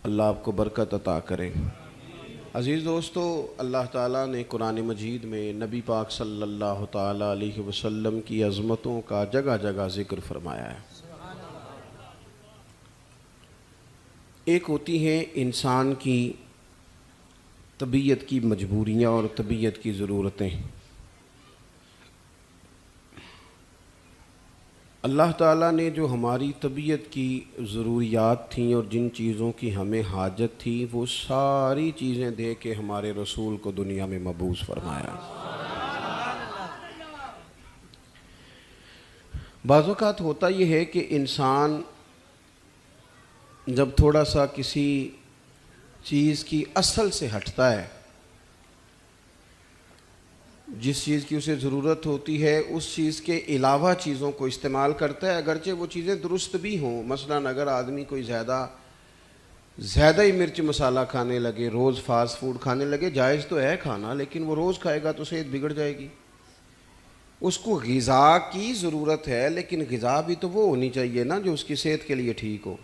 اللہ آپ کو برکت عطا کرے۔ عزیز دوستو، اللہ تعالیٰ نے قرآن مجید میں نبی پاک صلی اللہ تعالیٰ علیہ وسلم کی عظمتوں کا جگہ جگہ ذکر فرمایا ہے۔ ایک ہوتی ہیں انسان کی طبیعت کی مجبوریاں اور طبیعت کی ضرورتیں۔ اللہ تعالیٰ نے جو ہماری طبیعت کی ضروریات تھیں اور جن چیزوں کی ہمیں حاجت تھی، وہ ساری چیزیں دے کے ہمارے رسول کو دنیا میں مبعوث فرمایا۔ بعض اوقات ہوتا یہ ہے کہ انسان جب تھوڑا سا کسی چیز کی اصل سے ہٹتا ہے، جس چیز کی اسے ضرورت ہوتی ہے اس چیز کے علاوہ چیزوں کو استعمال کرتا ہے، اگرچہ وہ چیزیں درست بھی ہوں۔ مثلاً اگر آدمی کوئی زیادہ ہی مرچ مسالہ کھانے لگے، روز فاسٹ فوڈ کھانے لگے، جائز تو ہے کھانا، لیکن وہ روز کھائے گا تو صحت بگڑ جائے گی۔ اس کو غذا کی ضرورت ہے، لیکن غذا بھی تو وہ ہونی چاہیے نا جو اس کی صحت کے لیے ٹھیک ہو۔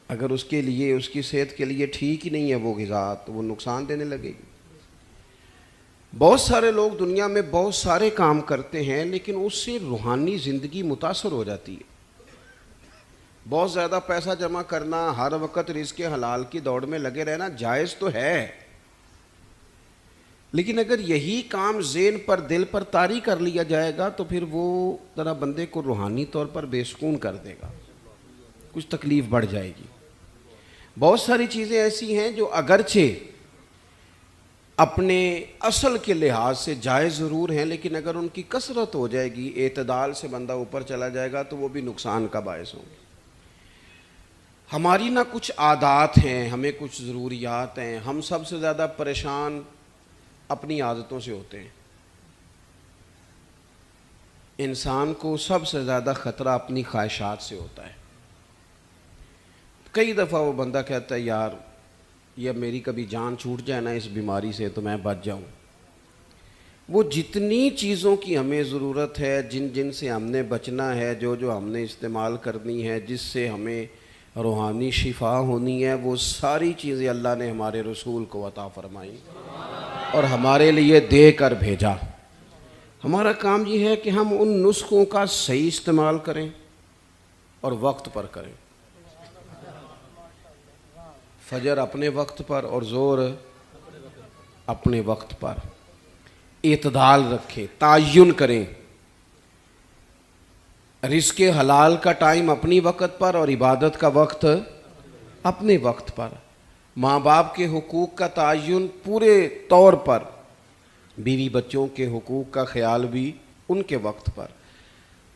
اگر اس کی صحت کے لیے ٹھیک ہی نہیں ہے وہ غذا، تو وہ نقصان دینے لگے گی۔ بہت سارے لوگ دنیا میں بہت سارے کام کرتے ہیں، لیکن اس سے روحانی زندگی متاثر ہو جاتی ہے۔ بہت زیادہ پیسہ جمع کرنا، ہر وقت رزق حلال کی دوڑ میں لگے رہنا جائز تو ہے، لیکن اگر یہی کام ذہن پر، دل پر طاری کر لیا جائے گا تو پھر وہ ذرا بندے کو روحانی طور پر بے سکون کر دے گا، کچھ تکلیف بڑھ جائے گی۔ بہت ساری چیزیں ایسی ہیں جو اگرچہ اپنے اصل کے لحاظ سے جائز ضرور ہیں، لیکن اگر ان کی کثرت ہو جائے گی، اعتدال سے بندہ اوپر چلا جائے گا تو وہ بھی نقصان کا باعث ہوں گے۔ ہماری نہ کچھ عادات ہیں، ہمیں کچھ ضروریات ہیں۔ ہم سب سے زیادہ پریشان اپنی عادتوں سے ہوتے ہیں۔ انسان کو سب سے زیادہ خطرہ اپنی خواہشات سے ہوتا ہے۔ کئی دفعہ وہ بندہ کہتا ہے یار یہ میری کبھی جان چھوٹ جائے نا اس بیماری سے تو میں بچ جاؤں۔ وہ جتنی چیزوں کی ہمیں ضرورت ہے، جن سے ہم نے بچنا ہے، جو ہم نے استعمال کرنی ہے، جس سے ہمیں روحانی شفا ہونی ہے، وہ ساری چیزیں اللہ نے ہمارے رسول کو عطا فرمائی اور ہمارے لیے دے کر بھیجا۔ ہمارا کام یہ ہے کہ ہم ان نسخوں کا صحیح استعمال کریں اور وقت پر کریں۔ فجر اپنے وقت پر اور ظہر اپنے وقت پر، اعتدال رکھیں، تعین کریں۔ رزق حلال کا ٹائم اپنی وقت پر اور عبادت کا وقت اپنے وقت پر۔ ماں باپ کے حقوق کا تعین پورے طور پر، بیوی بچوں کے حقوق کا خیال بھی ان کے وقت پر۔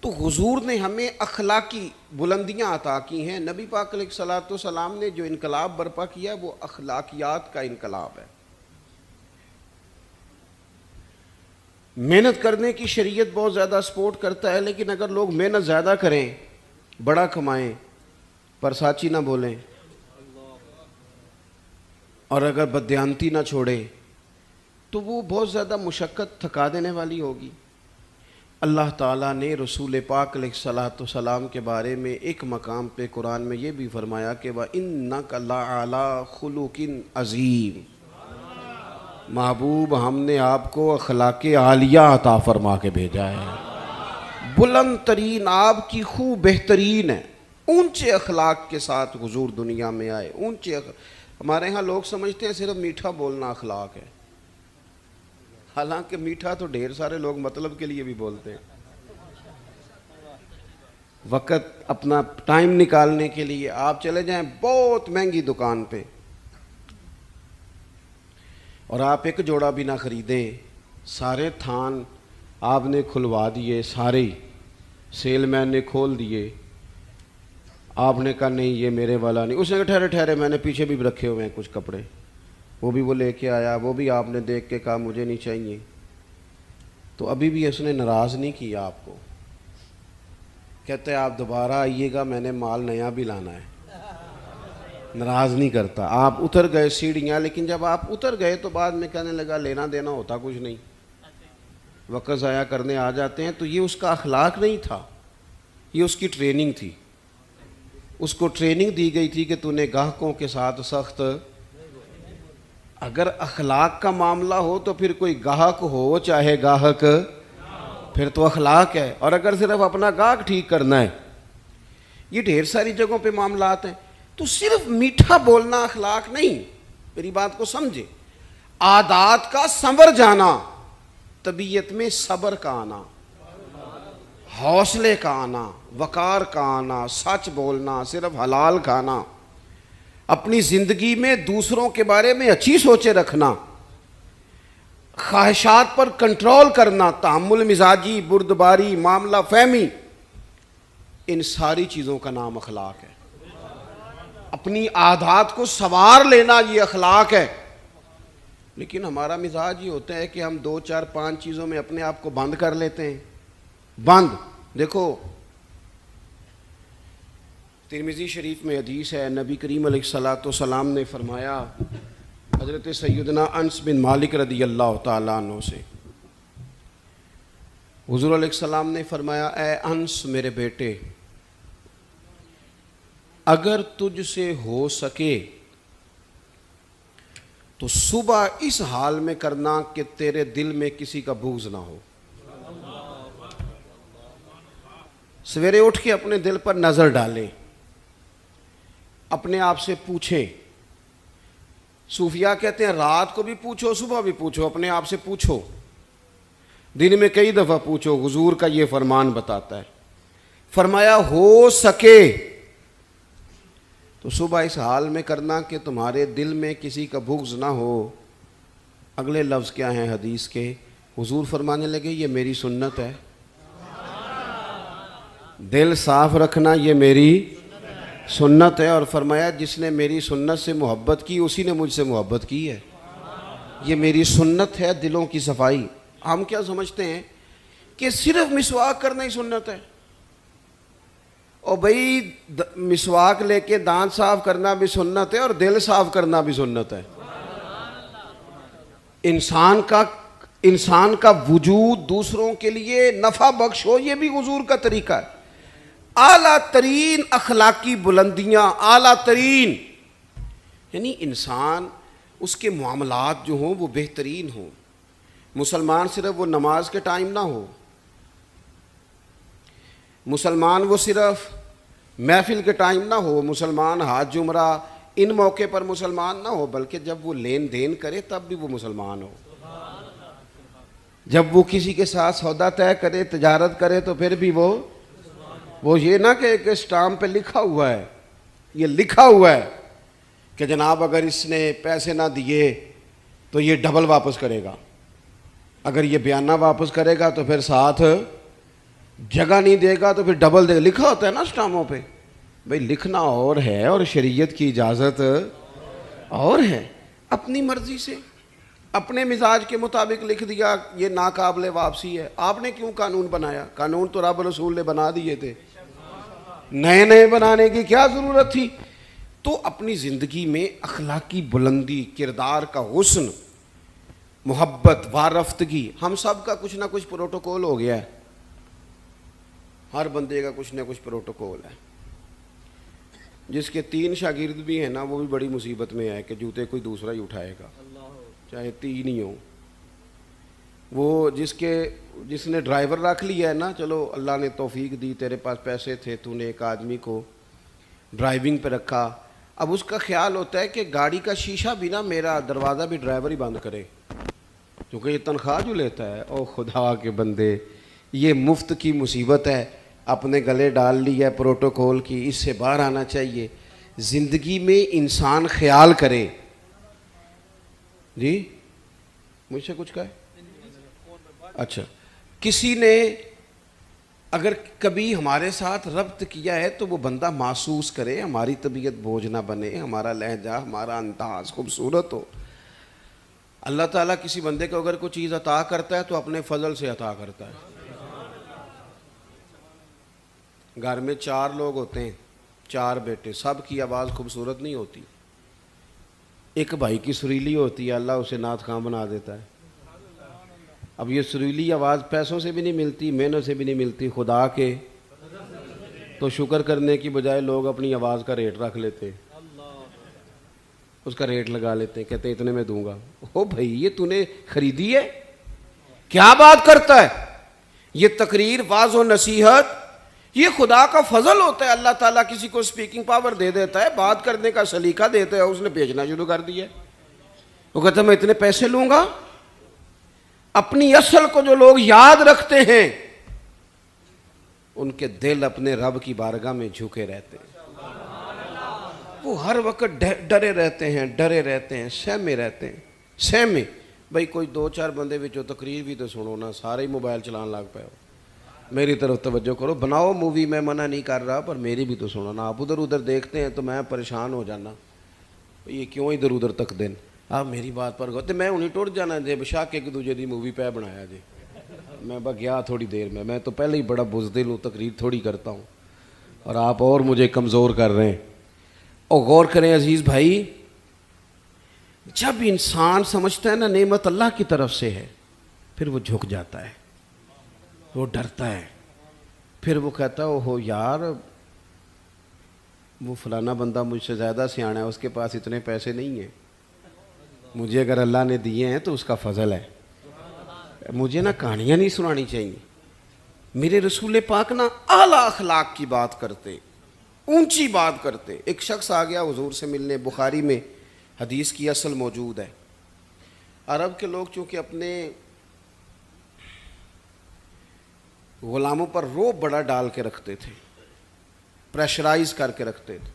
تو حضور نے ہمیں اخلاقی بلندیاں عطا کی ہیں۔ نبی پاک علیہ الصلوۃ والسلام نے جو انقلاب برپا کیا وہ اخلاقیات کا انقلاب ہے۔ محنت کرنے کی شریعت بہت زیادہ سپورٹ کرتا ہے، لیکن اگر لوگ محنت زیادہ کریں، بڑا کمائیں، پر ساچی نہ بولیں، اور اگر بددیانتی نہ چھوڑیں تو وہ بہت زیادہ مشقت تھکا دینے والی ہوگی۔ اللہ تعالیٰ نے رسول پاک علیہ الصلوۃ والسلام کے بارے میں ایک مقام پہ قرآن میں یہ بھی فرمایا کہ وَإِنَّكَ لَعَلَىٰ خُلُقٍ عَظِيمٍ، محبوب ہم نے آپ کو اخلاق عالیہ عطا فرما کے بھیجا ہے۔ بلند ترین آپ کی خوب بہترین ہے، اونچے اخلاق کے ساتھ حضور دنیا میں آئے۔ ہمارے ہاں لوگ سمجھتے ہیں صرف میٹھا بولنا اخلاق ہے، حالانکہ میٹھا تو ڈھیر سارے لوگ مطلب کے لیے بھی بولتے ہیں۔ وقت اپنا ٹائم نکالنے کے لیے آپ چلے جائیں بہت مہنگی دکان پہ اور آپ ایک جوڑا بھی نہ خریدیں، سارے تھان آپ نے کھلوا دیے، سارے سیل مین نے کھول دیے، آپ نے کہا نہیں یہ میرے والا نہیں، اس نے کہا ٹھہرے میں نے پیچھے بھی رکھے ہوئے ہیں کچھ کپڑے، وہ لے کے آیا، وہ بھی آپ نے دیکھ کے کہا مجھے نہیں چاہیے، تو ابھی بھی اس نے ناراض نہیں کیا آپ کو، کہتے ہیں آپ دوبارہ آئیے گا میں نے مال نیا بھی لانا ہے، ناراض نہیں کرتا۔ آپ اتر گئے سیڑھیاں، لیکن جب آپ اتر گئے تو بعد میں کہنے لگا لینا دینا ہوتا کچھ نہیں، وقت ضائع کرنے آ جاتے ہیں۔ تو یہ اس کا اخلاق نہیں تھا، یہ اس کی ٹریننگ تھی۔ اس کو ٹریننگ دی گئی تھی کہ تو نے گاہکوں کے ساتھ سخت. اگر اخلاق کا معاملہ ہو تو پھر کوئی گاہک ہو چاہے گاہک، پھر تو اخلاق ہے. اور اگر صرف اپنا گاہک ٹھیک کرنا ہے، یہ ڈھیر ساری جگہوں پہ معاملات ہیں. تو صرف میٹھا بولنا اخلاق نہیں، میری بات کو سمجھے. عادات کا سنور جانا، طبیعت میں صبر کا آنا، حوصلے کا آنا، وقار کا آنا، سچ بولنا، صرف حلال کھانا، اپنی زندگی میں دوسروں کے بارے میں اچھی سوچیں رکھنا، خواہشات پر کنٹرول کرنا، تحمل مزاجی، بردباری، معاملہ فہمی، ان ساری چیزوں کا نام اخلاق ہے. اپنی عادات کو سنوار لینا یہ اخلاق ہے. لیکن ہمارا مزاج یہ ہوتا ہے کہ ہم 2 4 5 چیزوں میں اپنے آپ کو بند کر لیتے ہیں. بند. دیکھو ترمذی شریف میں حدیث ہے، نبی کریم علیہ الصلوۃ والسلام نے فرمایا، حضرت سیدنا انس بن مالک رضی اللہ تعالیٰ عنہ سے حضور علیہ السلام نے فرمایا، اے انس میرے بیٹے، اگر تجھ سے ہو سکے تو صبح اس حال میں کرنا کہ تیرے دل میں کسی کا بغض نہ ہو. سویرے اٹھ کے اپنے دل پر نظر ڈالیں، اپنے آپ سے پوچھیں. صوفیاء کہتے ہیں رات کو بھی پوچھو، صبح بھی پوچھو، اپنے آپ سے پوچھو، دن میں کئی دفعہ پوچھو. حضور کا یہ فرمان بتاتا ہے. فرمایا ہو سکے تو صبح اس حال میں کرنا کہ تمہارے دل میں کسی کا بغض نہ ہو. اگلے لفظ کیا ہیں حدیث کے؟ حضور فرمانے لگے یہ میری سنت ہے. دل صاف رکھنا یہ میری سنت ہے. اور فرمایا جس نے میری سنت سے محبت کی اسی نے مجھ سے محبت کی ہے. یہ میری سنت ہے دلوں کی صفائی. ہم کیا سمجھتے ہیں کہ صرف مسواک کرنا ہی سنت ہے. اور بھائی مسواک لے کے دانت صاف کرنا بھی سنت ہے اور دل صاف کرنا بھی سنت ہے. انسان کا وجود دوسروں کے لیے نفع بخش ہو، یہ بھی حضور کا طریقہ ہے. اعلیٰ ترین اخلاقی بلندیاں، اعلیٰ ترین، یعنی انسان اس کے معاملات جو ہوں وہ بہترین ہوں. مسلمان صرف وہ نماز کے ٹائم نہ ہو، مسلمان وہ صرف محفل کے ٹائم نہ ہو، مسلمان حج عمرہ ان موقع پر مسلمان نہ ہو، بلکہ جب وہ لین دین کرے تب بھی وہ مسلمان ہو. جب وہ کسی کے ساتھ سودا طے کرے، تجارت کرے، تو پھر بھی وہ یہ نہ کہ ایک اسٹامپ پہ لکھا ہوا ہے، یہ لکھا ہوا ہے کہ جناب اگر اس نے پیسے نہ دیے تو یہ ڈبل واپس کرے گا، اگر یہ بیانہ واپس کرے گا تو پھر ساتھ جگہ نہیں دے گا تو پھر ڈبل دے گا. لکھا ہوتا ہے نا اسٹامپوں پہ. بھائی لکھنا اور ہے اور شریعت کی اجازت اور ہے. اپنی مرضی سے اپنے مزاج کے مطابق لکھ دیا یہ ناقابل واپسی ہے. آپ نے کیوں قانون بنایا؟ قانون تو رب رسول نے بنا دیے تھے، نئے بنانے کی کیا ضرورت تھی؟ تو اپنی زندگی میں اخلاقی بلندی، کردار کا حسن، محبت، وارفتگی، ہم سب کا کچھ نہ کچھ پروٹوکول ہو گیا ہے. ہر بندے کا کچھ نہ کچھ پروٹوکول ہے. جس کے 3 شاگرد بھی ہیں نا وہ بھی بڑی مصیبت میں ہے کہ جوتے کوئی دوسرا ہی اٹھائے گا، چاہے 3 ہی ہوں. وہ جس نے ڈرائیور رکھ لیا ہے نا، چلو اللہ نے توفیق دی، تیرے پاس پیسے تھے، تو نے ایک آدمی کو ڈرائیونگ پہ رکھا. اب اس کا خیال ہوتا ہے کہ گاڑی کا شیشہ بھی نا، میرا دروازہ بھی ڈرائیور ہی بند کرے، کیونکہ یہ تنخواہ جو لیتا ہے. او خدا کے بندے، یہ مفت کی مصیبت ہے، اپنے گلے ڈال لی ہے پروٹوکول کی. اس سے باہر آنا چاہیے. زندگی میں انسان خیال کرے. جی مجھ سے کچھ کہا ہے؟ اچھا، کسی نے اگر کبھی ہمارے ساتھ ربط کیا ہے تو وہ بندہ محسوس کرے، ہماری طبیعت بوجھ نہ بنے، ہمارا لہجہ، ہمارا انداز خوبصورت ہو. اللہ تعالیٰ کسی بندے کو اگر کوئی چیز عطا کرتا ہے تو اپنے فضل سے عطا کرتا ہے. گھر میں 4 لوگ ہوتے ہیں، 4 بیٹے، سب کی آواز خوبصورت نہیں ہوتی. ایک بھائی کی سریلی ہوتی ہے، اللہ اسے نعت خواں بنا دیتا ہے. اب یہ سریلی آواز پیسوں سے بھی نہیں ملتی، محنت سے بھی نہیں ملتی، خدا کے تو شکر کرنے کی بجائے لوگ اپنی آواز کا ریٹ رکھ لیتے، اس کا ریٹ لگا لیتے، کہتے ہیں اتنے میں دوں گا۔ او بھائی یہ تو نے خریدی ہے، کیا بات کرتا ہے؟ یہ تقریر، واعظ و نصیحت یہ خدا کا فضل ہوتا ہے۔ اللہ تعالیٰ کسی کو سپیکنگ پاور دے دیتا ہے، بات کرنے کا سلیقہ دیتا ہے، اس نے بیچنا شروع کر دیا۔ وہ کہتا ہے میں اتنے پیسے لوں گا۔ اپنی اصل کو جو لوگ یاد رکھتے ہیں ان کے دل اپنے رب کی بارگاہ میں جھکے رہتے ہیں، وہ ہر وقت ڈرے رہتے ہیں، ڈرے رہتے ہیں، سہمے رہتے ہیں، سہمے۔ بھائی کوئی دو چار بندے بچوں تقریر بھی تو سنو نا، سارے ہی موبائل چلان لگ پے ہو۔ میری طرف توجہ کرو، بناؤ مووی، میں منع نہیں کر رہا، پر میری بھی تو سنو نا۔ آپ ادھر ادھر دیکھتے ہیں تو میں پریشان ہو جانا، یہ کیوں ادھر ادھر تک دن۔ آپ میری بات پر گو میں انہیں ٹوٹ جانا جی بشاک ایک دوجے دی مووی پہ بنایا جی۔ میں بس گیا تھوڑی دیر میں تو پہلے ہی بڑا بزدل ہوں، تقریر تھوڑی کرتا ہوں، اور آپ اور مجھے کمزور کر رہے ہیں۔ اور غور کریں عزیز بھائی، جب انسان سمجھتا ہے نا نعمت اللہ کی طرف سے ہے، پھر وہ جھک جاتا ہے، وہ ڈرتا ہے، پھر وہ کہتا ہے اوہو یار وہ فلانا بندہ مجھ سے زیادہ سیانا ہے، اس کے پاس اتنے پیسے نہیں ہیں، مجھے اگر اللہ نے دیے ہیں تو اس کا فضل ہے۔ مجھے نا کہانیاں نہیں سنانی چاہیے۔ میرے رسول پاک نا اعلیٰ اخلاق کی بات کرتے، اونچی بات کرتے۔ ایک شخص آ گیا حضور سے ملنے، بخاری میں حدیث کی اصل موجود ہے۔ عرب کے لوگ چونکہ اپنے غلاموں پر روب بڑا ڈال کے رکھتے تھے، پریشرائز کر کے رکھتے تھے۔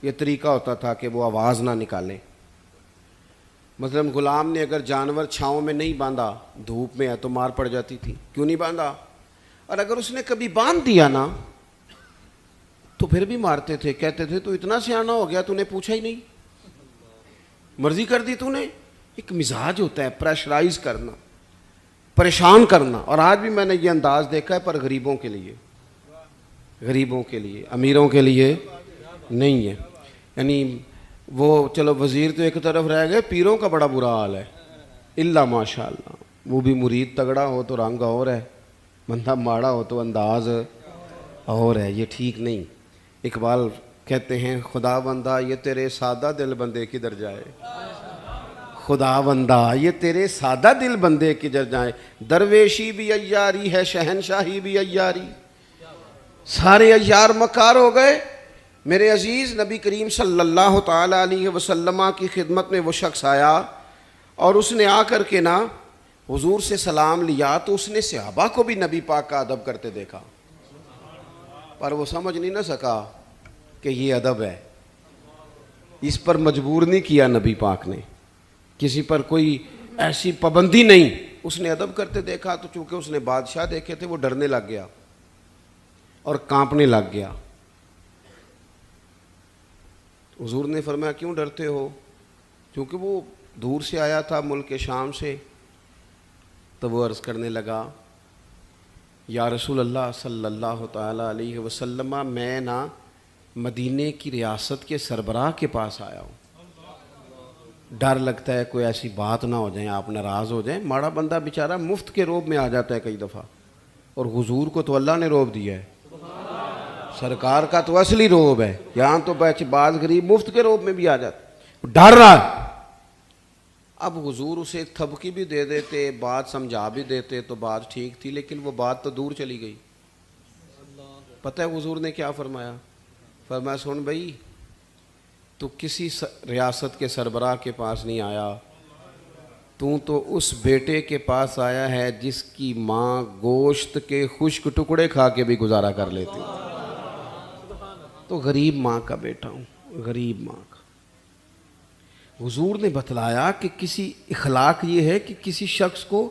یہ طریقہ ہوتا تھا کہ وہ آواز نہ نکالیں۔ مثلا غلام نے اگر جانور چھاؤں میں نہیں باندھا، دھوپ میں ہے تو مار پڑ جاتی تھی، کیوں نہیں باندھا؟ اور اگر اس نے کبھی باندھ دیا نا تو پھر بھی مارتے تھے، کہتے تھے تو اتنا سیانا ہو گیا تو نے پوچھا ہی نہیں، مرضی کر دی تو نے۔ ایک مزاج ہوتا ہے پریشرائز کرنا، پریشان کرنا۔ اور آج بھی میں نے یہ انداز دیکھا ہے، پر غریبوں کے لیے، غریبوں کے لیے، امیروں کے لیے نہیں ہے۔ یعنی وہ چلو وزیر تو ایک طرف رہ گئے، پیروں کا بڑا برا حال ہے، الا ماشاء اللہ۔ وہ بھی مرید تگڑا ہو تو رنگ اور ہے، بندہ ماڑا ہو تو انداز اور ہے، یہ ٹھیک نہیں۔ اقبال کہتے ہیں خدا بندہ یہ تیرے سادہ دل بندے کدھر جائے، خدا بندہ یہ تیرے سادہ دل بندے کدھر جائے۔ درویشی بھی عیاری ہے، شہنشاہی بھی عیاری، سارے عیار مکار ہو گئے۔ میرے عزیز، نبی کریم صلی اللہ تعالیٰ علیہ وسلم کی خدمت میں وہ شخص آیا اور اس نے آ کر کے نا حضور سے سلام لیا، تو اس نے صحابہ کو بھی نبی پاک کا ادب کرتے دیکھا، پر وہ سمجھ نہیں نہ سکا کہ یہ ادب ہے۔ اس پر مجبور نہیں کیا نبی پاک نے، کسی پر کوئی ایسی پابندی نہیں، اس نے ادب کرتے دیکھا، تو چونکہ اس نے بادشاہ دیکھے تھے وہ ڈرنے لگ گیا اور کانپنے لگ گیا۔ حضور نے فرمایا کیوں ڈرتے ہو؟ کیونکہ وہ دور سے آیا تھا، ملک شام سے۔ تو وہ عرض کرنے لگا یا رسول اللہ صلی اللہ تعالیٰ علیہ وسلم، میں نا مدینے کی ریاست کے سربراہ کے پاس آیا ہوں، ڈر لگتا ہے کوئی ایسی بات نہ ہو جائیں، آپ ناراض ہو جائیں۔ ماڑا بندہ بیچارہ مفت کے روب میں آ جاتا ہے کئی دفعہ، اور حضور کو تو اللہ نے روب دیا ہے، سرکار کا تو اصلی روب ہے۔ یہاں تو بعض غریب مفت کے روب میں بھی آ جاتے، ڈر رہا ہے۔ اب حضور اسے تھبکی بھی دے دیتے، بات سمجھا بھی دیتے تو بات ٹھیک تھی، لیکن وہ بات تو دور چلی گئی۔ پتہ ہے حضور نے کیا فرمایا؟ فرمایا سن بھائی، تو کسی ریاست کے سربراہ کے پاس نہیں آیا، تو اس بیٹے کے پاس آیا ہے جس کی ماں گوشت کے خشک ٹکڑے کھا کے بھی گزارا کر لیتی، تو غریب ماں کا بیٹا ہوں، غریب ماں کا۔ حضور نے بتلایا کہ کسی اخلاق یہ ہے کہ کسی شخص کو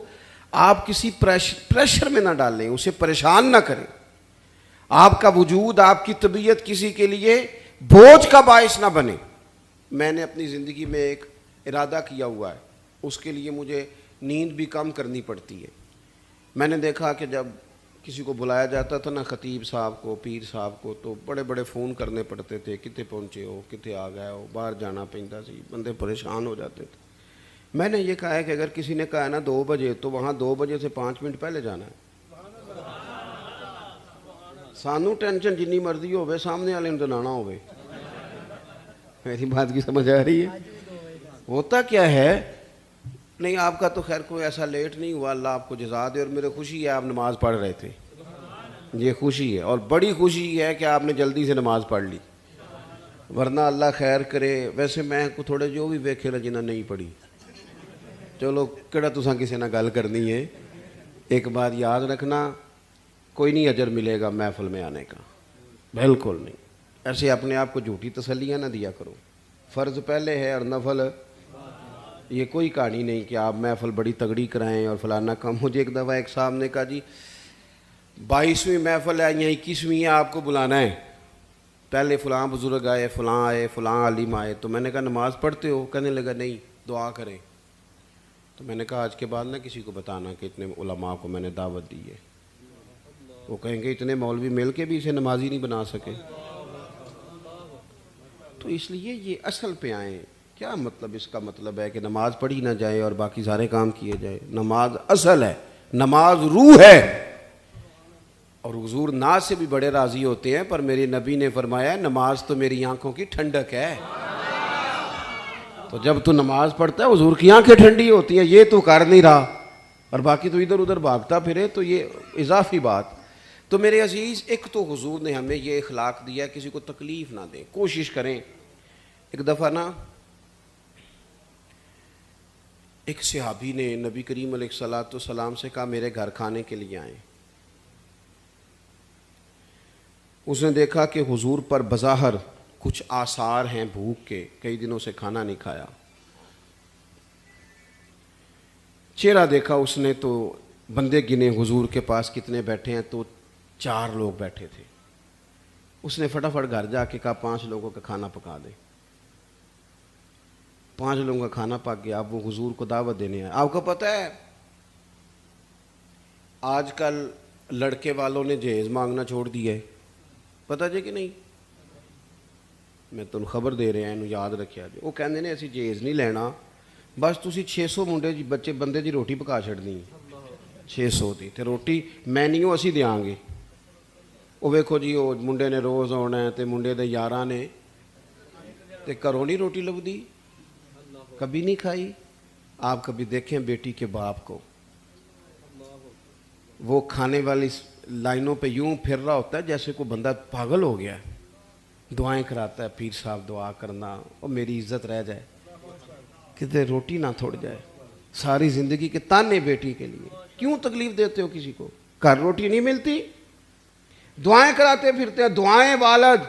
آپ کسی پریشر میں نہ ڈالیں، اسے پریشان نہ کریں، آپ کا وجود، آپ کی طبیعت کسی کے لیے بوجھ کا باعث نہ بنے۔ میں نے اپنی زندگی میں ایک ارادہ کیا ہوا ہے، اس کے لیے مجھے نیند بھی کم کرنی پڑتی ہے۔ میں نے دیکھا کہ جب کسی کو بلایا جاتا تھا نا، خطیب صاحب کو، پیر صاحب کو، تو بڑے بڑے فون کرنے پڑتے تھے، کتے پہنچے ہو، کتے آ گئے ہو، باہر جانا پہنتا سی، بندے پریشان ہو جاتے تھے۔ میں نے یہ کہا ہے کہ اگر کسی نے کہا ہے نا 2 بجے، تو وہاں 2 بجے سے 5 منٹ پہلے جانا ہے، سانو ٹینشن جنی مرضی ہوئے سامنے والے نے دلانا ہوئے. میری بات کی سمجھ آ رہی ہے؟ ہوتا کیا ہے, نہیں آپ کا تو خیر کوئی ایسا لیٹ نہیں ہوا, اللہ آپ کو جزا دے, اور میرے خوشی ہے آپ نماز پڑھ رہے تھے, یہ خوشی ہے, اور بڑی خوشی ہے کہ آپ نے جلدی سے نماز پڑھ لی, ورنہ اللہ خیر کرے. ویسے میں کو تھوڑے جو بھی ویکھے جنہیں نہیں پڑھی, چلو کہڑا تساں کسی نہ گل کرنی ہے. ایک بات یاد رکھنا, کوئی نہیں اجر ملے گا محفل میں آنے کا, بالکل نہیں. ایسے اپنے آپ کو جھوٹی تسلیاں نہ دیا کرو, فرض پہلے ہے اور نفل, یہ کوئی کہانی نہیں کہ آپ محفل بڑی تگڑی کرائیں اور فلانا کام. مجھے ایک دفعہ ایک صاحب نے کہا جی 22ویں محفل ہے یا 21ویں ہے, آپ کو بلانا ہے, پہلے فلاں بزرگ آئے, فلاں عالم آئے. تو میں نے کہا نماز پڑھتے ہو؟ کہنے لگا نہیں, دعا کریں. تو میں نے کہا آج کے بعد نہ کسی کو بتانا کہ اتنے علماء کو میں نے دعوت دی ہے. وہ کہیں گے اتنے مولوی مل کے بھی اسے نمازی نہیں بنا سکے. تو اس لیے یہ اصل پہ آئیں. کیا مطلب اس کا مطلب ہے کہ نماز پڑھی نہ جائے اور باقی سارے کام کیے جائے. نماز اصل ہے, نماز روح ہے, اور حضور ناز سے بھی بڑے راضی ہوتے ہیں. پر میرے نبی نے فرمایا نماز تو میری آنکھوں کی ٹھنڈک ہے. تو جب تو نماز پڑھتا ہے حضور کی آنکھیں ٹھنڈی ہوتی ہیں, یہ تو کر نہیں رہا اور باقی تو ادھر ادھر بھاگتا پھرے, تو یہ اضافی بات. تو میرے عزیز, ایک تو حضور نے ہمیں یہ اخلاق دیا کسی کو تکلیف نہ دیں, کوشش کریں. ایک دفعہ نا ایک صحابی نے نبی کریم علیہ الصلوۃ والسلام سے کہا میرے گھر کھانے کے لیے آئیں. اس نے دیکھا کہ حضور پر بظاہر کچھ آثار ہیں بھوک کے, کئی دنوں سے کھانا نہیں کھایا. چہرہ دیکھا اس نے تو بندے گنے حضور کے پاس کتنے بیٹھے ہیں, تو 4 لوگ بیٹھے تھے. اس نے فٹافٹ گھر جا کے کہا 5 لوگوں کا کھانا پکا دیں. 5 لوگوں کا کھانا پک گیا. اب وہ حضور کو دعوت دینے آئے. آپ کو پتہ ہے آج کل لڑکے والوں نے جہیز مانگنا چھوڑ دیا ہے, پتہ جی کہ نہیں؟ میں تمہیں خبر دے رہا ہوں, یاد رکھیا جی. وہ کہندے نے اسی جہیز نہیں لینا, بس تسی 600 منڈے جی بچے بندے دی روٹی پکا چھڑنی, 600 دی تے روٹی مینیو اسی دیاں گے. وہ ویکھو جی وہ منڈے نے روز آنا ہے تے منڈے دے یاراں نے تے گھروں نہیں روٹی لبدی, کبھی نہیں کھائی. آپ کبھی دیکھیں بیٹی کے باپ کو, وہ کھانے والی لائنوں پہ یوں پھر رہا ہوتا ہے جیسے کوئی بندہ پاگل ہو گیا ہے, دعائیں کراتا ہے, پیر صاحب دعا کرنا, اور میری عزت رہ جائے, کتے روٹی نہ تھوڑ جائے. ساری زندگی کے تانے بیٹی کے لیے, کیوں تکلیف دیتے ہو کسی کو؟ گھر روٹی نہیں ملتی, دعائیں کراتے پھرتے ہیں. دعائیں والد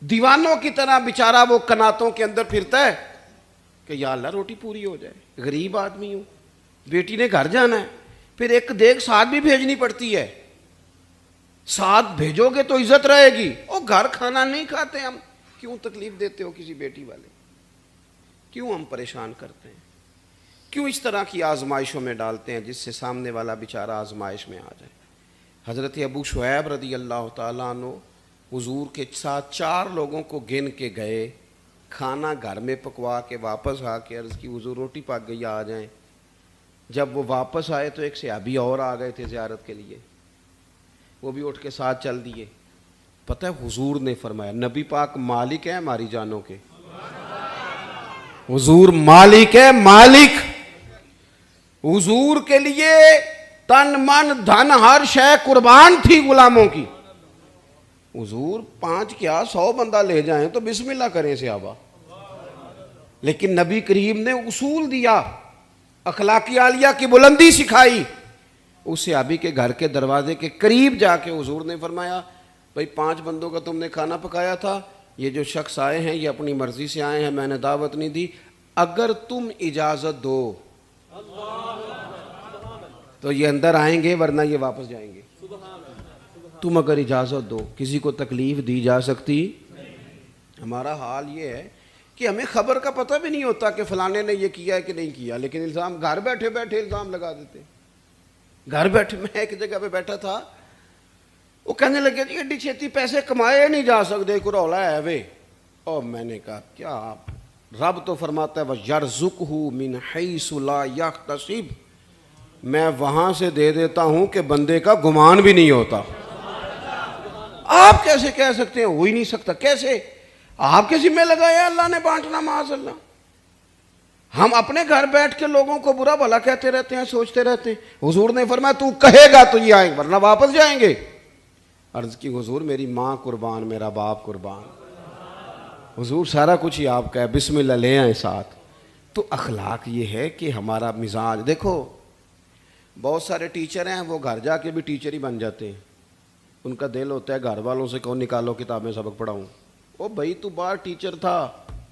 دیوانوں کی طرح بیچارہ وہ کناتوں کے اندر پھرتا ہے کہ یا اللہ روٹی پوری ہو جائے. غریب آدمی ہوں, بیٹی نے گھر جانا ہے, پھر ایک دیکھ ساتھ بھی بھیجنی پڑتی ہے. ساتھ بھیجو گے تو عزت رہے گی, اور گھر کھانا نہیں کھاتے ہم. کیوں تکلیف دیتے ہو کسی بیٹی والے, کیوں ہم پریشان کرتے ہیں, کیوں اس طرح کی آزمائشوں میں ڈالتے ہیں جس سے سامنے والا بیچارہ آزمائش میں آ جائے. حضرت ابو شعیب رضی اللہ تعالیٰ عنہ حضور کے ساتھ 4 لوگوں کو گن کے گئے, کھانا گھر میں پکوا کے واپس آ کے عرض کی حضور روٹی پک گئی آ جائیں. جب وہ واپس آئے تو ایک صحابی اور آ گئے تھے زیارت کے لیے, وہ بھی اٹھ کے ساتھ چل دیے. پتہ ہے حضور نے فرمایا, نبی پاک مالک ہے ہماری جانوں کے, حضور مالک ہے, مالک. حضور کے لیے تن من دھن ہر شے قربان تھی غلاموں کی. حضور 5 کیا 100 بندہ لے جائیں تو بسم اللہ کریں صحابہ, لیکن نبی کریم نے اصول دیا, اخلاقی عالیہ کی بلندی سکھائی. اس صحابی کے گھر کے دروازے کے قریب جا کے حضور نے فرمایا بھائی 5 بندوں کا تم نے کھانا پکایا تھا, یہ جو شخص آئے ہیں یہ اپنی مرضی سے آئے ہیں, میں نے دعوت نہیں دی, اگر تم اجازت دو تو یہ اندر آئیں گے ورنہ یہ واپس جائیں گے. تم اگر اجازت دو, کسی کو تکلیف دی جا سکتی. ہمارا حال یہ ہے کہ ہمیں خبر کا پتہ بھی نہیں ہوتا کہ فلانے نے یہ کیا ہے کہ نہیں کیا, لیکن الزام گھر بیٹھے بیٹھے الزام لگا دیتے. گھر بیٹھے, میں ایک جگہ پہ بیٹھا تھا, وہ کہنے لگے جی ایڈی چھیتی پیسے کمائے نہیں جا سکتے, کوئی رولا ہے وے. اور میں نے کہا کیا آپ, رب تو فرماتا ہے وَيَرْزُقْهُ مِنْ حَيْثُ لَا يَحْتَسِبُ, میں وہاں سے دے دیتا ہوں کہ بندے کا گمان بھی نہیں ہوتا. آپ کیسے کہہ سکتے ہیں؟ ہو ہی نہیں سکتا. کیسے؟ آپ کے ذمہ لگایا اللہ نے بانٹنا، معاذ اللہ. ہم اپنے گھر بیٹھ کے لوگوں کو برا بھلا کہتے رہتے ہیں، سوچتے رہتے ہیں. حضور نے فرمایا تو کہے گا تو یہ آئیں گے ورنہ واپس جائیں گے. عرض کی حضور میری ماں قربان، میرا باپ قربان. حضور سارا کچھ ہی آپ کا ہے، بسم اللہ لے آئیں ساتھ. تو اخلاق یہ ہے کہ ہمارا مزاج دیکھو. بہت سارے ٹیچر ہیں وہ گھر جا کے بھی ٹیچر ہی بن جاتے ہیں. ان کا دل ہوتا ہے گھر والوں سے کہو نکالو کتابیں سبق پڑھاؤں. او بھائی تو باہر ٹیچر تھا،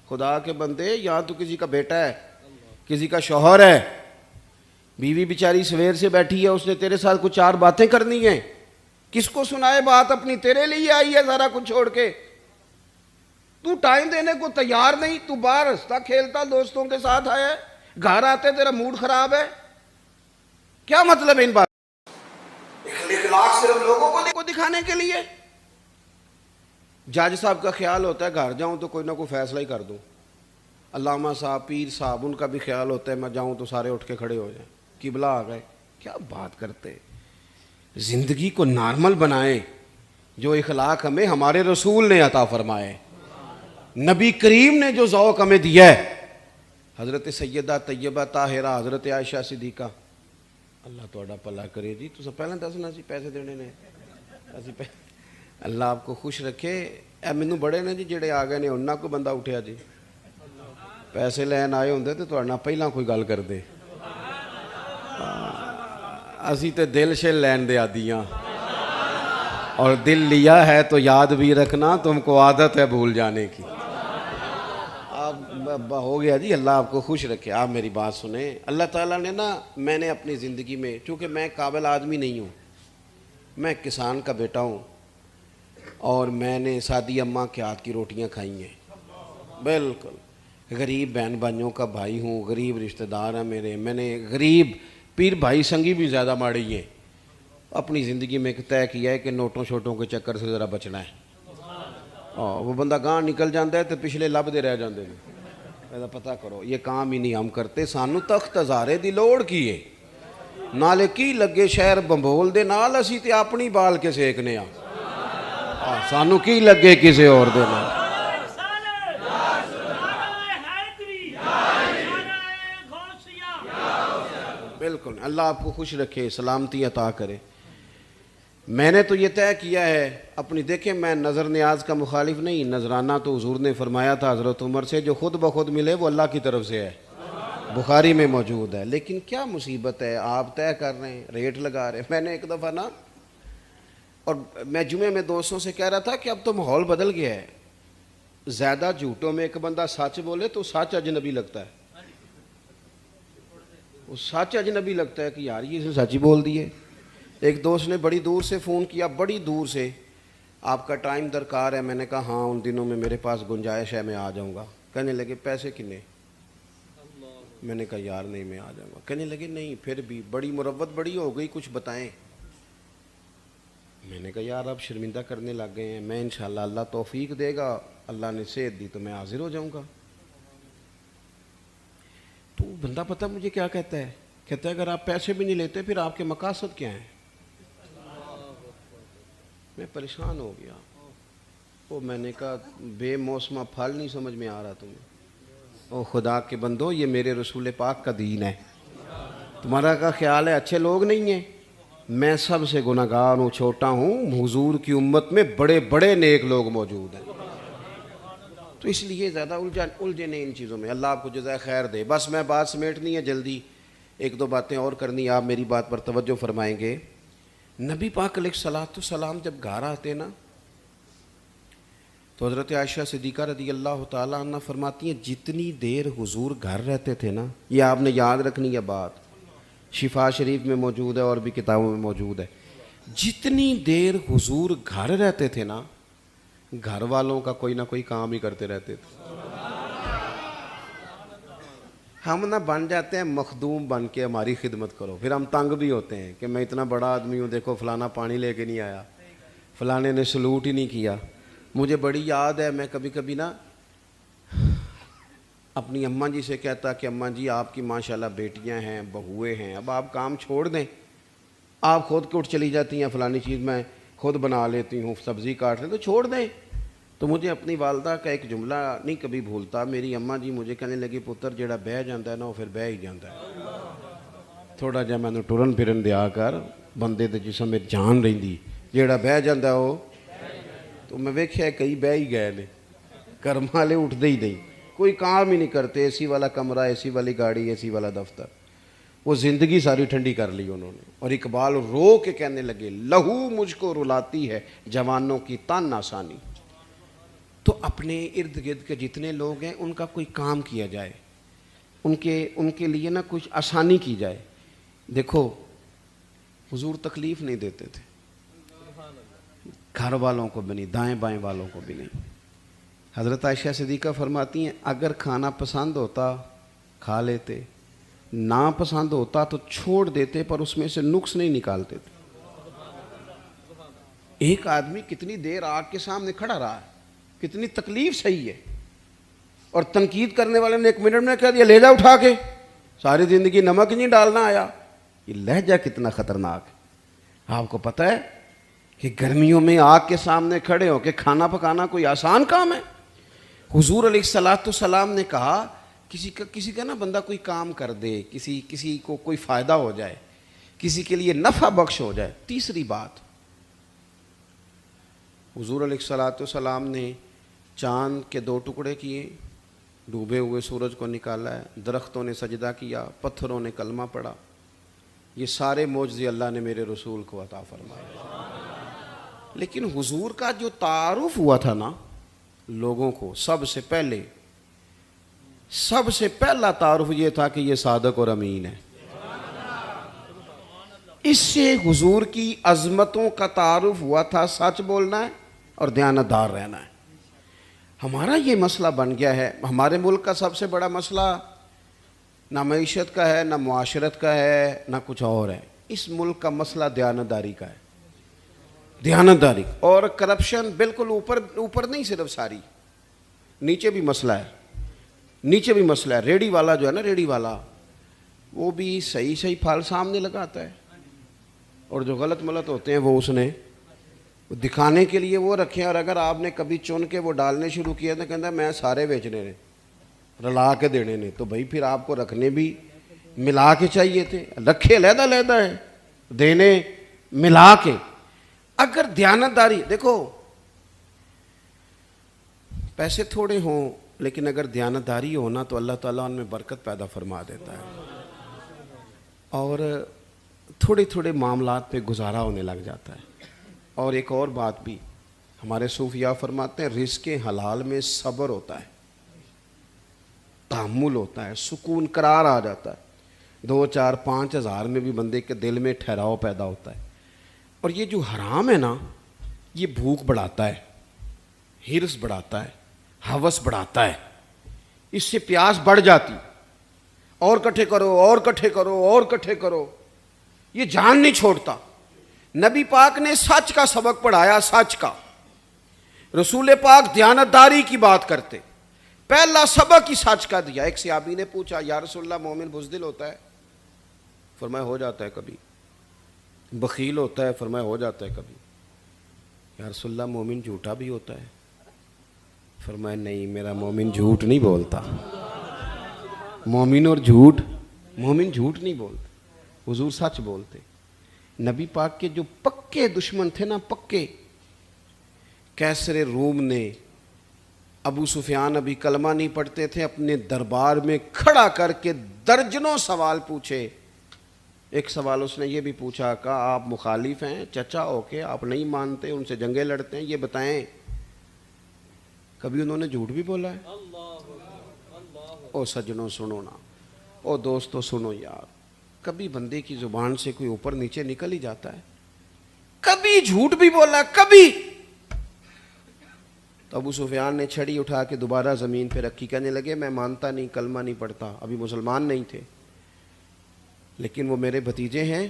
خدا کے بندے، یہاں تو کسی کا بیٹا ہے، کسی کا شوہر ہے، بیوی بیچاری سویر سے بیٹھی ہے، اس نے تیرے ساتھ کچھ 4 باتیں کرنی ہیں. کس کو سنائے بات اپنی؟ تیرے لیے آئی ہے سارا کچھ چھوڑ کے. تو ٹائم دینے کو تیار نہیں. تو باہر ہنستا کھیلتا دوستوں کے ساتھ آیا ہے، گھر آتے تیرا موڈ خراب ہے. کیا مطلب ہے ان بات؟ اخلاق صرف لوگوں کو دکھانے کے لیے. جج صاحب کا خیال ہوتا ہے گھر جاؤں تو کوئی نہ کوئی فیصلہ ہی کر دوں. علامہ صاحب، پیر صاحب، ان کا بھی خیال ہوتا ہے میں جاؤں تو سارے اٹھ کے کھڑے ہو جائیں، قبلہ آ گئے. کیا بات کرتے؟ زندگی کو نارمل بنائیں. جو اخلاق ہمیں ہمارے رسول نے عطا فرمائے، نبی کریم نے جو ذوق ہمیں دیا ہے، حضرت سیدہ طیبہ طاہرہ، حضرت عائشہ صدیقہ، اللہ توڑا پلا کرے جی. تو پہلے دسنا سی پیسے دینے نے. اللہ آپ کو خوش رکھے. اے مینوں بڑے نے جی جڑے آ گئے نے، انہاں کو بندہ اٹھیا جی. پیسے لین آئے ہوندے تے تہاڈے نال پہلاں کوئی گل کردے. اسی تے دل شل لین دے عادی ہاں، اور دل لیا ہے تو یاد بھی رکھنا، تم کو عادت ہے بھول جانے کی. اب ہو گیا جی. اللہ آپ کو خوش رکھے. آپ میری بات سنیں. اللہ تعالیٰ نے نا، میں نے اپنی زندگی میں، چونکہ میں قابل آدمی نہیں ہوں، میں کسان کا بیٹا ہوں، اور میں نے سادی اماں کے ہاتھ کی روٹیاں کھائی ہیں. بالکل غریب بہن بھائیوں کا بھائی ہوں، غریب رشتہ دار ہیں میرے. میں نے غریب پیر بھائی سنگی بھی زیادہ ماڑی ہیں. اپنی زندگی میں ایک طے کیا ہے کہ نوٹوں شوٹوں کے چکر سے ذرا بچنا ہے. وہ بندہ گاں نکل جاتا ہے تو پچھلے لبدے رہ جاندے ہیں. پتہ کرو یہ کام ہی نہیں ہم کرتے. سانو تخت ہزارے دی لوڑ کی ہے، نالے کی لگے شہر بمبول دے نال، اسی تے اپنی بال کے سیکنے ہاں. سانو کی لگے کسے اور دے نال. بالکل. اللہ آپ کو خوش رکھے، سلامتی عطا کرے. میں نے تو یہ طے کیا ہے اپنی، دیکھیں میں نظر نیاز کا مخالف نہیں. نذرانہ تو حضور نے فرمایا تھا حضرت عمر سے، جو خود بخود ملے وہ اللہ کی طرف سے ہے، بخاری میں موجود ہے. لیکن کیا مصیبت ہے، آپ طے کر رہے ہیں، ریٹ لگا رہے ہیں. میں نے ایک دفعہ نا، اور میں جمعے میں دوستوں سے کہہ رہا تھا کہ اب تو ماحول بدل گیا ہے. زیادہ جھوٹوں میں ایک بندہ سچ بولے تو سچ اجنبی لگتا ہے. وہ سچ اجنبی لگتا ہے کہ یار یہ اسے سچ ہی بول دیے. ایک دوست نے بڑی دور سے فون کیا، بڑی دور سے، آپ کا ٹائم درکار ہے. میں نے کہا ہاں ان دنوں میں میرے پاس گنجائش ہے، میں آ جاؤں گا. کہنے لگے پیسے کنے؟ میں نے کہا یار نہیں میں آ جاؤں گا. کہنے لگے نہیں پھر بھی بڑی مروت بڑی ہو گئی، کچھ بتائیں. میں نے کہا یار اب شرمندہ کرنے لگ گئے ہیں. میں انشاءاللہ اللہ توفیق دے گا، اللہ نے صحت دی تو میں حاضر ہو جاؤں گا. تو بندہ پتہ مجھے کیا کہتا ہے؟ کہتا ہے اگر آپ پیسے بھی نہیں لیتے پھر آپ کے مقاصد کیا ہیں؟ میں پریشان ہو گیا. وہ میں نے کہا بے موسمہ پھل نہیں سمجھ میں آ رہا تمہیں. او خدا کے بندو، یہ میرے رسول پاک کا دین ہے. تمہارا کا خیال ہے اچھے لوگ نہیں ہیں؟ میں سب سے گناہگار ہوں، چھوٹا ہوں. حضور کی امت میں بڑے بڑے نیک لوگ موجود ہیں. تو اس لیے زیادہ الجھے نہیں ان چیزوں میں. اللہ آپ کو جزائے خیر دے. بس میں بات سمیٹنی ہے جلدی، ایک دو باتیں اور کرنی. آپ میری بات پر توجہ فرمائیں گے. نبی پاک علیہ الصلوۃ والسلام جب گھر آتے نا تو حضرت عائشہ صدیقہ رضی اللہ تعالیٰ عنہ فرماتی ہیں جتنی دیر حضور گھر رہتے تھے نا، یہ آپ نے یاد رکھنی ہے بات، شفا شریف میں موجود ہے اور بھی کتابوں میں موجود ہے. جتنی دیر حضور گھر رہتے تھے نا، گھر والوں کا کوئی نہ کوئی کام ہی کرتے رہتے تھے. ہم نہ بن جاتے ہیں مخدوم بن کے ہماری خدمت کرو، پھر ہم تنگ بھی ہوتے ہیں کہ میں اتنا بڑا آدمی ہوں، دیکھو فلانا پانی لے کے نہیں آیا، فلانے نے سلوٹ ہی نہیں کیا. مجھے بڑی یاد ہے، میں کبھی کبھی نا اپنی اماں جی سے کہتا کہ اماں جی آپ کی ماشاءاللہ بیٹیاں ہیں، بہویں ہیں، اب آپ کام چھوڑ دیں. آپ خود کے اٹھ چلی جاتی ہیں فلانی چیز. میں خود بنا لیتی ہوں، سبزی کاٹ لیں تو چھوڑ دیں۔ تو مجھے اپنی والدہ کا ایک جملہ نہیں کبھی بھولتا، میری اماں جی مجھے کہنے لگی پتر جیڑا بہ جاندہ ہے نا وہ پھر بہ ہی جاندہ ہے، تھوڑا جا میں نے ٹرن پھرن دیا کر، بندے دے جسم میں جان رہی، جیڑا بہ جاندہ ہے وہ۔ تو میں ویکھیا کئی بہ ہی گئے نے، کرم والے اٹھتے ہی نہیں، کوئی کام ہی نہیں کرتے، اے سی والا کمرہ، اے سی والی گاڑی، اے سی والا دفتر، وہ زندگی ساری ٹھنڈی کر لی انہوں نے۔ اور اقبال رو کے کہنے لگے لہو مجھ کو رلاتی ہے جوانوں کی تان آسانی۔ تو اپنے ارد گرد کے جتنے لوگ ہیں ان کا کوئی کام کیا جائے، ان کے لیے نا کچھ آسانی کی جائے۔ دیکھو حضور تکلیف نہیں دیتے تھے، گھر والوں کو بھی نہیں، دائیں بائیں والوں کو بھی نہیں۔ حضرت عائشہ صدیقہ فرماتی ہیں اگر کھانا پسند ہوتا کھا لیتے، نا پسند ہوتا تو چھوڑ دیتے، پر اس میں سے نقص نہیں نکالتے تھے۔ ایک آدمی کتنی دیر آگ کے سامنے کھڑا رہا ہے، کتنی تکلیف صحیح ہے، اور تنقید کرنے والے نے 1 منٹ میں کہہ دیا لے جا اٹھا کے، ساری زندگی نمک نہیں ڈالنا آیا۔ یہ لہجہ کتنا خطرناک ہے۔ آپ کو پتہ ہے کہ گرمیوں میں آگ کے سامنے کھڑے ہو کے کھانا پکانا کوئی آسان کام ہے؟ حضور علیہ السلام نے کہا کسی کا نا بندہ کوئی کام کر دے، کسی کو کوئی فائدہ ہو جائے، کسی کے لیے نفع بخش ہو جائے۔ تیسری بات، حضور علیہ السلام نے چاند کے 2 ٹکڑے کیے، ڈوبے ہوئے سورج کو نکالا ہے، درختوں نے سجدہ کیا، پتھروں نے کلمہ پڑھا۔ یہ سارے معجزے اللہ نے میرے رسول کو عطا فرمائے۔ لیکن حضور کا جو تعارف ہوا تھا نا لوگوں کو، سب سے پہلا تعارف یہ تھا کہ یہ صادق اور امین ہے۔ اس سے حضور کی عظمتوں کا تعارف ہوا تھا، سچ بولنا ہے اور دیانتدار رہنا ہے۔ ہمارا یہ مسئلہ بن گیا ہے، ہمارے ملک کا سب سے بڑا مسئلہ نہ معیشت کا ہے، نہ معاشرت کا ہے، نہ کچھ اور ہے۔ اس ملک کا مسئلہ دیانتداری کا ہے، دیانتداری اور کرپشن۔ بالکل اوپر نہیں صرف ساری، نیچے بھی مسئلہ ہے، نیچے بھی مسئلہ ہے۔ ریڑی والا جو ہے نا، ریڑی والا وہ بھی صحیح پھل سامنے لگاتا ہے، اور جو غلط ملت ہوتے ہیں وہ اس نے دکھانے کے لیے وہ رکھے، اور اگر آپ نے کبھی چن کے وہ ڈالنے شروع کیا تو کہتا ہے میں سارے بیچنے نے، رلا کے دینے نے، تو بھائی پھر آپ کو رکھنے بھی ملا کے چاہیے تھے، رکھے علیحدہ ہے، دینے ملا کے۔ اگر دیانتداری، دیکھو پیسے تھوڑے ہوں لیکن اگر دیانتداری ہونا تو اللہ تعالیٰ ان میں برکت پیدا فرما دیتا ہے، اور تھوڑے معاملات پہ گزارا ہونے لگ جاتا ہے۔ اور ایک اور بات بھی ہمارے صوفیاء فرماتے ہیں رزق حلال میں صبر ہوتا ہے، تحمل ہوتا ہے، سکون قرار آ جاتا ہے، 2 4 5 ہزار میں بھی بندے کے دل میں ٹھہراؤ پیدا ہوتا ہے۔ اور یہ جو حرام ہے نا، یہ بھوک بڑھاتا ہے، ہرس بڑھاتا ہے، ہوس بڑھاتا ہے، اس سے پیاس بڑھ جاتی، اور کٹھے کرو اور کٹھے کرو اور کٹھے کرو، یہ جان نہیں چھوڑتا۔ نبی پاک نے سچ کا سبق پڑھایا، سچ کا۔ رسول پاک دیانتداری کی بات کرتے، پہلا سبق ہی سچ کا دیا۔ ایک صحابی نے پوچھا یا رسول اللہ مومن بزدل ہوتا ہے؟ فرمایا ہو جاتا ہے کبھی۔ بخیل ہوتا ہے؟ فرمایا ہو جاتا ہے کبھی۔ یا رسول اللہ مومن جھوٹا بھی ہوتا ہے؟ فرمایا نہیں، میرا مومن جھوٹ نہیں بولتا۔ مومن اور جھوٹ، مومن جھوٹ نہیں بولتے، حضور سچ بولتے۔ نبی پاک کے جو پکے دشمن تھے نا، پکے، کیسر روم نے ابو سفیان ابھی کلمہ نہیں پڑھتے تھے، اپنے دربار میں کھڑا کر کے درجنوں سوال پوچھے۔ ایک سوال اس نے یہ بھی پوچھا کہ آپ مخالف ہیں چچا ہو کے، آپ نہیں مانتے، ان سے جنگیں لڑتے ہیں، یہ بتائیں کبھی انہوں نے جھوٹ بھی بولا ہے؟ او سجنوں سنو نا، او دوستو سنو یار، کبھی بندے کی زبان سے کوئی اوپر نیچے نکل ہی جاتا ہے؟ کبھی جھوٹ بھی بولا؟ کبھی؟ تو ابو سفیان نے چھڑی اٹھا کے دوبارہ زمین پہ رکھی، کہنے لگے میں مانتا نہیں، کلمہ نہیں پڑھتا، ابھی مسلمان نہیں تھے، لیکن وہ میرے بھتیجے ہیں،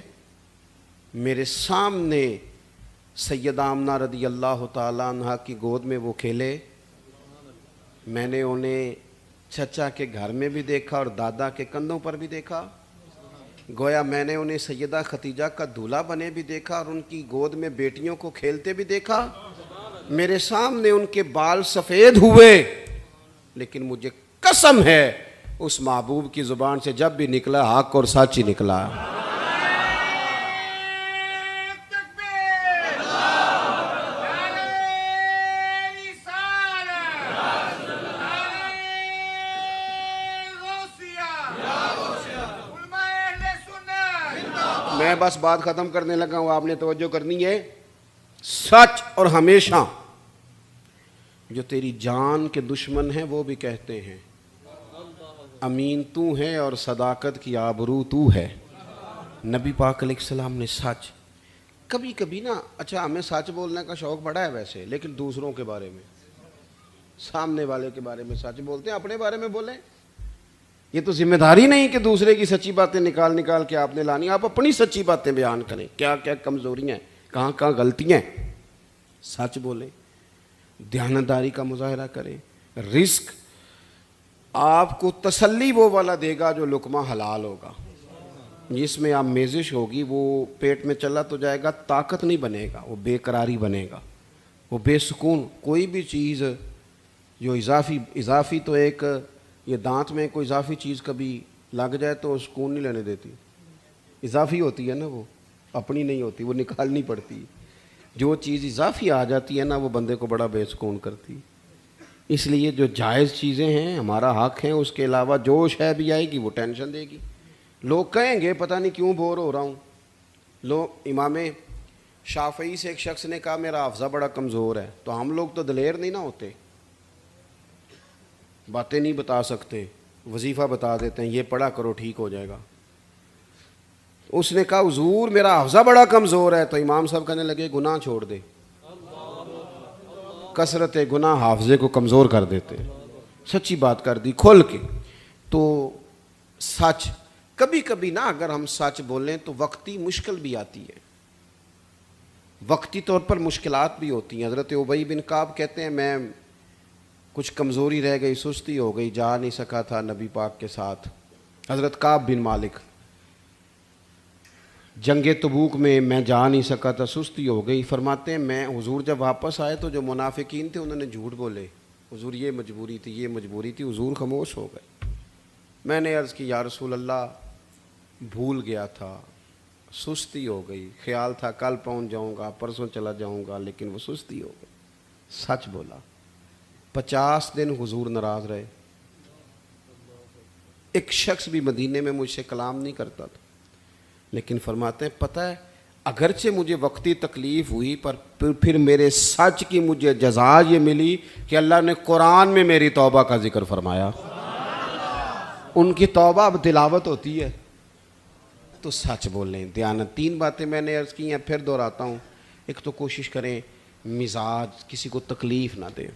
میرے سامنے سیدہ آمنہ رضی اللہ تعالیٰ عنہ کی گود میں وہ کھیلے، میں نے انہیں چچا کے گھر میں بھی دیکھا اور دادا کے کندھوں پر بھی دیکھا، گویا میں نے انہیں سیدہ ختیجہ کا دولہا بنے بھی دیکھا اور ان کی گود میں بیٹیوں کو کھیلتے بھی دیکھا. میرے سامنے ان کے بال سفید ہوئے، لیکن مجھے قسم ہے اس محبوب کی زبان سے جب بھی نکلا حق اور سچ ہی نکلا. میں بس بات ختم کرنے لگا ہوں، آپ نے توجہ کرنی ہے. سچ اور ہمیشہ جو تیری جان کے دشمن ہیں وہ بھی کہتے ہیں امین تو ہے اور صداقت کی آبرو تو ہے. نبی پاک علیہ السلام نے سچ کبھی کبھی نا، اچھا ہمیں سچ بولنے کا شوق بڑا ہے ویسے، لیکن دوسروں کے بارے میں، سامنے والے کے بارے میں سچ بولتے ہیں، اپنے بارے میں بولیں. یہ تو ذمہ داری نہیں کہ دوسرے کی سچی باتیں نکال کے آپ نے لانی، آپ اپنی سچی باتیں بیان کریں، کیا کیا کمزوریاں ہیں، کہاں کہاں غلطیاں ہیں. سچ بولیں، دیانتداری کا مظاہرہ کریں. رزق آپ کو تسلی وہ والا دے گا جو لقمہ حلال ہوگا. جس میں آپ میزش ہوگی وہ پیٹ میں چلا تو جائے گا، طاقت نہیں بنے گا، وہ بے قراری بنے گا، وہ بے سکون. کوئی بھی چیز جو اضافی تو ایک یہ دانت میں کوئی اضافی چیز کبھی لگ جائے تو سکون نہیں لینے دیتی، اضافی ہوتی ہے نا، وہ اپنی نہیں ہوتی، وہ نکالنی پڑتی. جو چیز اضافی آ جاتی ہے نا وہ بندے کو بڑا بے سکون کرتی. اس لیے جو جائز چیزیں ہیں ہمارا حق ہیں، اس کے علاوہ جو شے بھی آئے گی وہ ٹینشن دے گی. لوگ کہیں گے پتہ نہیں کیوں بور ہو رہا ہوں. امام شافعی سے ایک شخص نے کہا میرا حافظہ بڑا کمزور ہے. تو ہم لوگ تو دلیر نہیں نہ ہوتے، باتیں نہیں بتا سکتے، وظیفہ بتا دیتے ہیں یہ پڑھا کرو ٹھیک ہو جائے گا. اس نے کہا حضور میرا حافظہ بڑا کمزور ہے. تو امام صاحب کہنے لگے گناہ چھوڑ دے، کثرت گناہ حافظے کو کمزور کر دیتے. سچی بات کر دی کھول کے. تو سچ کبھی کبھی نا اگر ہم سچ بولیں تو وقتی مشکل بھی آتی ہے، وقتی طور پر مشکلات بھی ہوتی ہیں. حضرت ابی بن کعب کہتے ہیں میں کچھ کمزوری رہ گئی، سستی ہو گئی، جا نہیں سکا تھا نبی پاک کے ساتھ. حضرت کعب بن مالک جنگ تبوک میں جا نہیں سکا تھا، سستی ہو گئی. فرماتے ہیں میں حضور جب واپس آئے تو جو منافقین تھے انہوں نے جھوٹ بولے، حضور یہ مجبوری تھی یہ مجبوری تھی. حضور خاموش ہو گئے. میں نے عرض کی یا رسول اللہ بھول گیا تھا، سستی ہو گئی، خیال تھا کل پہنچ جاؤں گا پرسوں چلا جاؤں گا، لیکن وہ سستی ہو گئی. سچ بولا. 50 دن حضور ناراض رہے. ایک شخص بھی مدینے میں مجھ سے کلام نہیں کرتا تھا، لیکن فرماتے ہیں پتہ ہے اگرچہ مجھے وقتی تکلیف ہوئی پر پھر میرے سچ کی مجھے جزا یہ ملی کہ اللہ نے قرآن میں میری توبہ کا ذکر فرمایا. ان کی توبہ اب تلاوت ہوتی ہے. تو سچ بولیں، دیانت. 3 باتیں میں نے عرض کی ہیں، پھر دہراتا ہوں. ایک تو کوشش کریں مزاج کسی کو تکلیف نہ دے.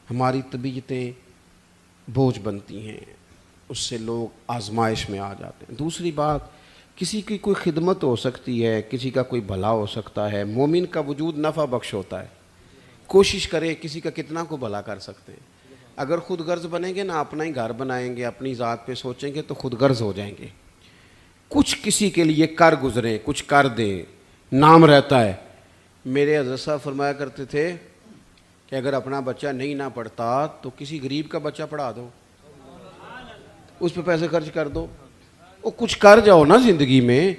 ہماری طبیعتیں بوجھ بنتی ہیں، اس سے لوگ آزمائش میں آ جاتے ہیں. دوسری بات کسی کی کوئی خدمت ہو سکتی ہے، کسی کا کوئی بھلا ہو سکتا ہے. مومن کا وجود نفع بخش ہوتا ہے. کوشش کریں کسی کا کتنا کو بھلا کر سکتے ہیں. اگر خود غرض بنیں گے نا، اپنا ہی گھر بنائیں گے، اپنی ذات پہ سوچیں گے تو خود غرض ہو جائیں گے. کچھ کسی کے لیے کر گزریں، کچھ کر دیں، نام رہتا ہے. میرے حضرت صاحب فرمایا کرتے تھے کہ اگر اپنا بچہ نہیں نہ پڑھتا تو کسی غریب کا بچہ پڑھا دو، اس پہ پیسے خرچ کر دو. وہ کچھ کر جاؤ نا زندگی میں.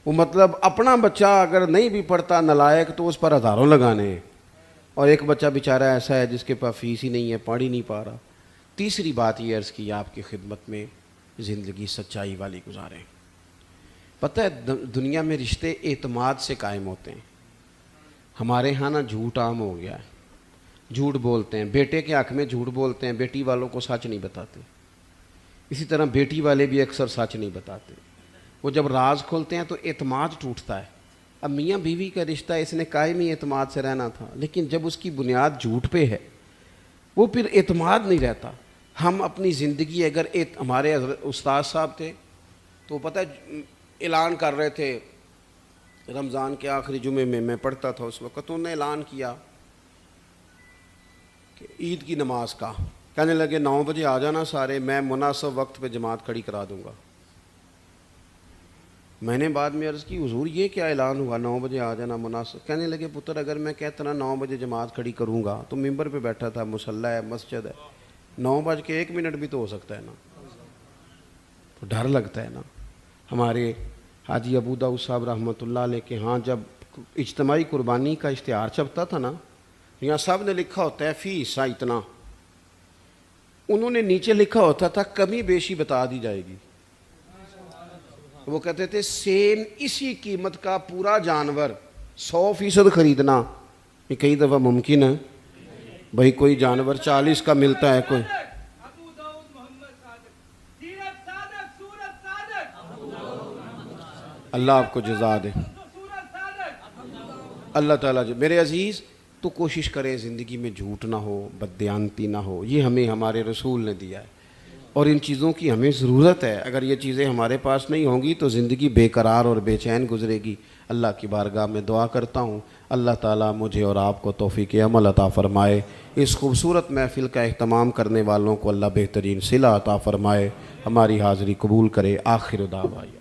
وہ مطلب اپنا بچہ اگر نہیں بھی پڑھتا نالائق تو اس پر ہزاروں لگانے ہیں، اور ایک بچہ بیچارہ ایسا ہے جس کے پاس فیس ہی نہیں ہے، پڑھ ہی نہیں پا رہا. تیسری بات یہ عرض کی آپ کی خدمت میں، زندگی سچائی والی گزاریں. پتہ ہے دنیا میں رشتے اعتماد سے قائم ہوتے ہیں. ہمارے ہاں نا جھوٹ عام ہو گیا ہے. جھوٹ بولتے ہیں، بیٹے کے حق میں جھوٹ بولتے ہیں، بیٹی والوں کو سچ نہیں بتاتے. اسی طرح بیٹی والے بھی اکثر سچ نہیں بتاتے. وہ جب راز کھولتے ہیں تو اعتماد ٹوٹتا ہے. اب میاں بیوی کا رشتہ اس نے قائم ہی اعتماد سے رہنا تھا، لیکن جب اس کی بنیاد جھوٹ پہ ہے وہ پھر اعتماد نہیں رہتا. ہم اپنی زندگی اگر ہمارے استاد صاحب تھے تو پتہ اعلان کر رہے تھے رمضان کے آخری جمعے میں پڑھتا تھا اس وقت. انہوں نے اعلان کیا کہ عید کی نماز کا، کہنے لگے 9 بجے آ جانا سارے، میں مناسب وقت پہ جماعت کھڑی کرا دوں گا. میں نے بعد میں عرض کی حضور یہ کیا اعلان ہوا 9 بجے آ جانا مناسب؟ کہنے لگے پتر اگر میں کہتا نا 9 بجے جماعت کھڑی کروں گا تو ممبر پہ بیٹھا تھا، مصلی ہے، مسجد ہے، 9:01 بھی تو ہو سکتا ہے نا، تو ڈر لگتا ہے نا۔ ہمارے حاجی ابو داؤد صاحب رحمۃ اللہ علیہ کے ہاں جب اجتماعی قربانی کا اشتہار چھپتا تھا نا، یہاں سب نے لکھا ہوتا ہے فی حصہ اتنا، انہوں نے نیچے لکھا ہوتا تھا کمی بیشی بتا دی جائے گی۔ وہ کہتے تھے سیم اسی قیمت کا پورا جانور 100% خریدنا، یہ کئی دفعہ ممکن ہے بھائی، کوئی جانور 40 کا ملتا ہے، کوئی اللہ آپ کو جزا دے، اللہ تعالیٰ میرے عزیز تو کوشش کرے زندگی میں جھوٹ نہ ہو، بددیانتی نہ ہو، یہ ہمیں ہمارے رسول نے دیا ہے اور ان چیزوں کی ہمیں ضرورت ہے۔ اگر یہ چیزیں ہمارے پاس نہیں ہوں گی تو زندگی بے قرار اور بے چین گزرے گی۔ اللہ کی بارگاہ میں دعا کرتا ہوں اللہ تعالیٰ مجھے اور آپ کو توفیق عمل عطا فرمائے، اس خوبصورت محفل کا اہتمام کرنے والوں کو اللہ بہترین صلہ عطا فرمائے، ہماری حاضری قبول کرے۔ آخر دعوانا